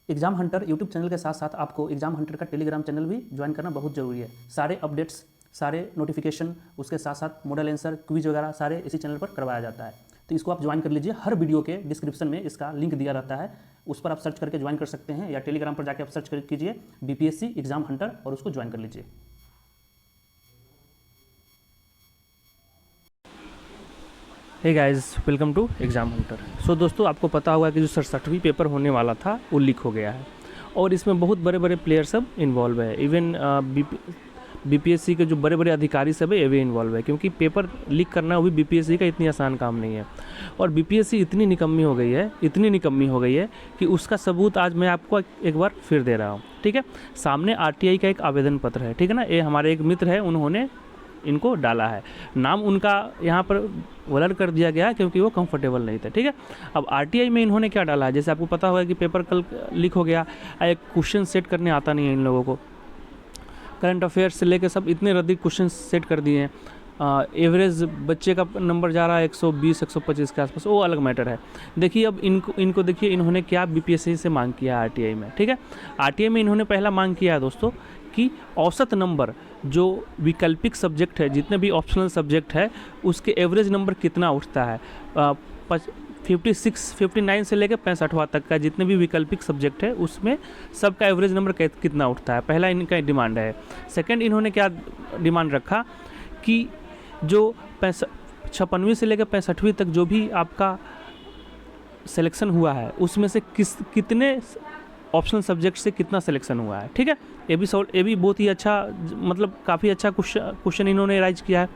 Exam Hunter YouTube channel के साथ साथ आपको एग्जाम हंटर का टेलीग्राम चैनल भी ज्वाइन करना बहुत ज़रूरी है। सारे अपडेट्स, सारे नोटिफिकेशन, उसके साथ साथ मॉडल आंसर, क्विज वगैरह सारे इसी चैनल पर करवाया जाता है। तो इसको आप ज्वाइन कर लीजिए। हर वीडियो के डिस्क्रिप्शन में इसका लिंक दिया रहता है, उस पर आप सर्च करके ज्वाइन कर सकते हैं, या टेलीग्राम पर जाकर आप सर्च कीजिए BPSC एग्जाम हंटर और उसको ज्वाइन कर लीजिए। Hey guys, welcome to Exam Hunter. So दोस्तों, आपको पता होगा कि जो 67वीं पेपर होने वाला था वो लीक हो गया है और इसमें बहुत बड़े बड़े प्लेयर सब इन्वॉल्व है। इवन BPSC के जो बड़े बड़े अधिकारी सब है ये भी इन्वॉल्व है, क्योंकि पेपर लीक करना वो भी BPSC का इतनी आसान काम नहीं है। और BPSC इतनी निकम्मी हो गई है कि उसका सबूत आज मैं आपको एक बार फिर दे रहा हूँ। ठीक है, सामने RTI का एक आवेदन पत्र है। ठीक है ना, ये हमारे एक मित्र है, उन्होंने इनको डाला है। नाम उनका यहाँ पर ब्लर कर दिया गया क्योंकि वो कंफर्टेबल नहीं थे। ठीक है, अब RTI में इन्होंने क्या डाला है, जैसे आपको पता होगा कि पेपर कल लीक हो गया, एक क्वेश्चन सेट करने आता नहीं है इन लोगों को। करंट अफेयर्स से लेकर सब इतने रद्दी क्वेश्चन सेट कर दिए हैं। एवरेज बच्चे का नंबर जा रहा है 120-125 के आसपास, वो अलग मैटर है। देखिए अब इनको देखिए इन्होंने क्या BPSC से मांग किया है RTI में। ठीक है, RTI में इन्होंने पहला मांग किया है दोस्तों कि औसत नंबर जो वैकल्पिक सब्जेक्ट है, जितने भी ऑप्शनल सब्जेक्ट है, उसके एवरेज नंबर कितना उठता है। 59 से लेकर 65वां तक का जितने भी वैकल्पिक सब्जेक्ट है उसमें सबका एवरेज नंबर कितना उठता है, पहला इनका डिमांड है। सेकंड, इन्होंने क्या डिमांड रखा कि जो 56वीं से लेकर 65वीं तक जो भी आपका सिलेक्शन हुआ है उसमें से कितने ऑप्शनल सब्जेक्ट से कितना सिलेक्शन हुआ है। ठीक है, ये भी बहुत ही अच्छा, मतलब काफ़ी अच्छा क्वेश्चन इन्होंने राइज किया है।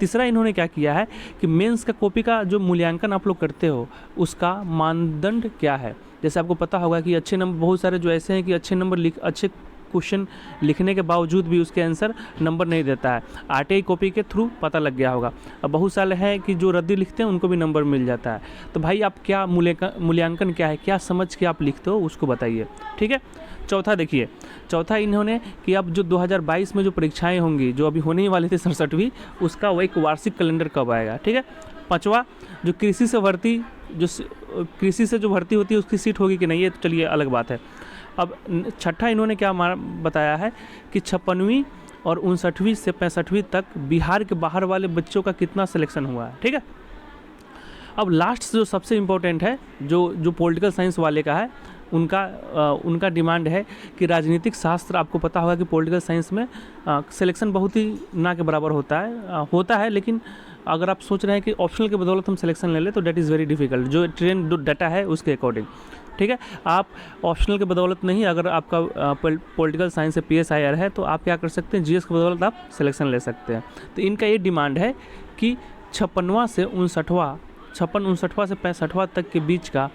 तीसरा, इन्होंने क्या किया है कि मेंस का कॉपी का जो मूल्यांकन आप लोग करते हो उसका मानदंड क्या है। जैसे आपको पता होगा कि अच्छे नंबर, बहुत सारे जो ऐसे हैं कि अच्छे क्वेश्चन लिखने के बावजूद भी उसके आंसर नंबर नहीं देता है। RTI कॉपी के थ्रू पता लग गया होगा। अब बहुत सारे हैं कि जो रद्दी लिखते हैं उनको भी नंबर मिल जाता है। तो भाई आप क्या मूल्यांकन क्या है, क्या समझ के आप लिखते हो उसको बताइए। ठीक है, चौथा देखिए, चौथा इन्होंने कि अब जो 2022 में जो परीक्षाएं होंगी, जो अभी होने ही वाली थी 67वीं, उसका वो एक वार्षिक कैलेंडर कब आएगा। ठीक है, पाँचवा, जो कृषि से जो भर्ती होती है उसकी सीट होगी कि नहीं, ये तो चलिए अलग बात है। अब छठा, इन्होंने क्या बताया है कि 56वीं और 59वीं से 65वीं तक बिहार के बाहर वाले बच्चों का कितना सिलेक्शन हुआ है। ठीक है, अब लास्ट जो सबसे इम्पोर्टेंट है, जो पॉलिटिकल साइंस वाले का है, उनका डिमांड है कि राजनीतिक शास्त्र, आपको पता होगा कि पॉलिटिकल साइंस में सिलेक्शन बहुत ही ना के बराबर होता है, लेकिन अगर आप सोच रहे हैं कि ऑप्शनल के बदौलत हम सिलेक्शन ले लें तो डेट इज़ वेरी डिफिकल्ट, जो ट्रेंड डाटा है उसके अकॉर्डिंग। ठीक है, आप ऑप्शनल के बदौलत नहीं, अगर आपका पॉलिटिकल साइंस से PSIR है तो आप क्या कर सकते हैं, GS के बदौलत आप सिलेक्शन ले सकते हैं। तो इनका ये डिमांड है कि 56वां से 65वां तक के बीच का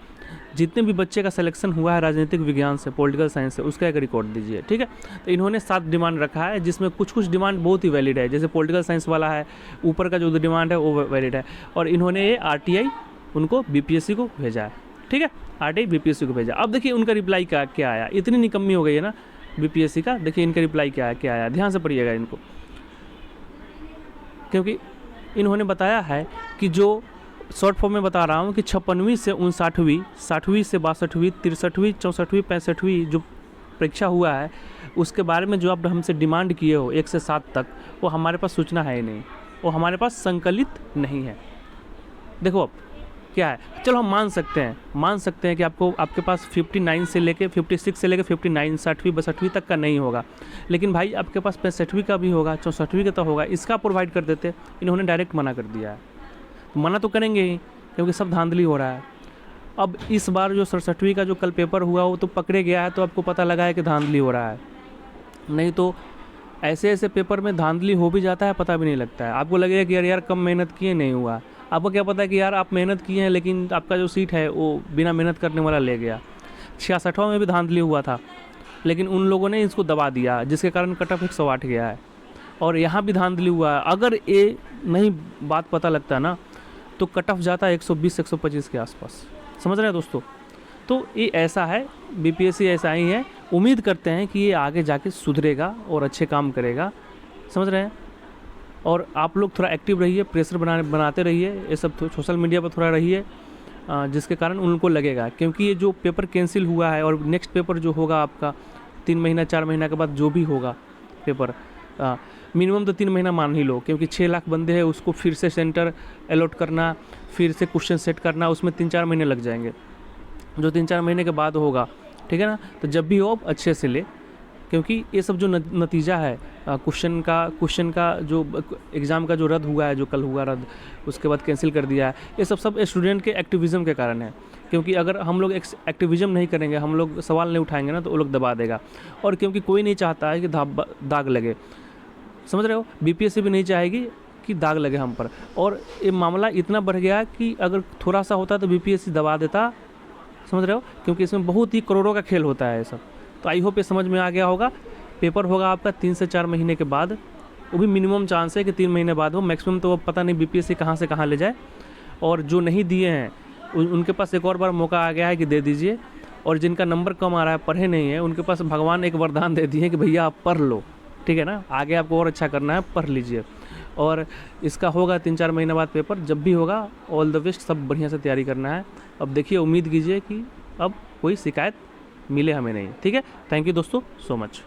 जितने भी बच्चे का सिलेक्शन हुआ है राजनीतिक विज्ञान से, पॉलिटिकल साइंस से, उसका एक रिकॉर्ड दीजिए। ठीक है, तो इन्होंने 7 डिमांड रखा है, जिसमें कुछ डिमांड बहुत ही वैलिड है। जैसे पॉलिटिकल साइंस वाला है, ऊपर का जो डिमांड है वो वैलिड है, और इन्होंने ये RTI उनको BPSC को भेजा है। ठीक है, RTI BPSC को भेजा। अब देखिए उनका रिप्लाई क्या आया। इतनी निकम्मी हो गई है ना BPSC का, देखिए इनका रिप्लाई क्या आया, ध्यान से पढ़िएगा इनको, क्योंकि इन्होंने बताया है कि जो शॉर्ट फॉर्म में बता रहा हूँ कि 56वीं से 59वीं, 60वीं से 62वीं, 63वीं, 64वीं, 65वीं जो परीक्षा हुआ है उसके बारे में जो आप हमसे डिमांड किए हो 1 से 7 तक, वो हमारे पास सूचना है ही नहीं, वो हमारे पास संकलित नहीं है। देखो अब क्या है, चलो हम मान सकते हैं कि आपके पास 56 से लेके 59, 60वीं 62वीं तक का नहीं होगा, लेकिन भाई आपके पास 65वीं का भी होगा, 64वीं का तो होगा, इसका प्रोवाइड कर देते। इन्होंने डायरेक्ट मना कर दिया है। मना तो करेंगे ही, क्योंकि सब धांधली हो रहा है। अब इस बार जो 67वीं का जो कल पेपर हुआ वो तो पकड़े गया है, तो आपको पता लगा है कि धांधली हो रहा है। नहीं तो ऐसे पेपर में धांधली हो भी जाता है, पता भी नहीं लगता है। आपको लगेगा कि यार कम मेहनत किए, नहीं हुआ। आपको क्या पता है कि यार आप मेहनत किए हैं, लेकिन आपका जो सीट है वो बिना मेहनत करने वाला ले गया। 66वां में भी धांधली हुआ था, लेकिन उन लोगों ने इसको दबा दिया, जिसके कारण कट ऑफ 108 गया है। और यहाँ भी धांधली हुआ है। अगर ये नहीं बात पता लगता ना तो कट ऑफ जाता है 120-125 के आसपास। समझ रहे हैं दोस्तों? तो ये ऐसा है, BPSC ऐसा ही है। उम्मीद करते हैं कि ये आगे जाके सुधरेगा और अच्छे काम करेगा। समझ रहे हैं? और आप लोग थोड़ा एक्टिव रहिए, प्रेशर बनाते रहिए, ये सब सोशल मीडिया पर थोड़ा रहिए, जिसके कारण उनको लगेगा, क्योंकि ये जो पेपर कैंसिल हुआ है और नेक्स्ट पेपर जो होगा आपका 3 महीना 4 महीना के बाद जो भी होगा पेपर, मिनिमम तो 3 महीना मान ही लो, क्योंकि 6 लाख बंदे हैं, उसको फिर से सेंटर अलॉट करना, फिर से क्वेश्चन सेट करना, उसमें 3-4 महीने लग जाएंगे, जो 3-4 महीने के बाद होगा, ठीक है ना। तो जब भी हो अच्छे से ले, क्योंकि ये सब जो नतीजा है क्वेश्चन का जो एग्ज़ाम का जो रद्द हुआ है, जो कल हुआ रद्द, उसके बाद कैंसिल कर दिया है, ये सब स्टूडेंट के एक्टिविज़म के कारण है। क्योंकि अगर हम लोग एक्टिविज़म नहीं करेंगे, हम लोग सवाल नहीं उठाएंगे ना, तो वो लोग दबा देगा। और क्योंकि कोई नहीं चाहता है कि दाग लगे, समझ रहे हो, बीपीएससी भी नहीं चाहेगी कि दाग लगे हम पर। और ये मामला इतना बढ़ गया कि अगर थोड़ा सा होता तो बीपीएससी दबा देता, समझ रहे हो, क्योंकि इसमें बहुत ही करोड़ों का खेल होता है ये सब। तो आई होप ये समझ में आ गया होगा। पेपर होगा आपका 3 से 4 महीने के बाद, वो भी मिनिमम चांस है कि 3 महीने बाद हो, मैक्सिमम तो अब पता नहीं बीपीएससी कहाँ से कहाँ ले जाए। और जो नहीं दिए हैं उनके पास एक और बार मौका आ गया है कि दे दीजिए। और जिनका नंबर कम आ रहा है, पढ़े नहीं है, उनके पास भगवान एक वरदान दे दिए कि भैया आप पढ़ लो, ठीक है ना, आगे आपको और अच्छा करना है, पढ़ लीजिए। और इसका होगा 3-4 महीने बाद पेपर, जब भी होगा ऑल द बेस्ट, सब बढ़िया से तैयारी करना है। अब देखिए, उम्मीद कीजिए कि अब कोई शिकायत मिले हमें नहीं, ठीक है। थैंक यू दोस्तों, सो मच।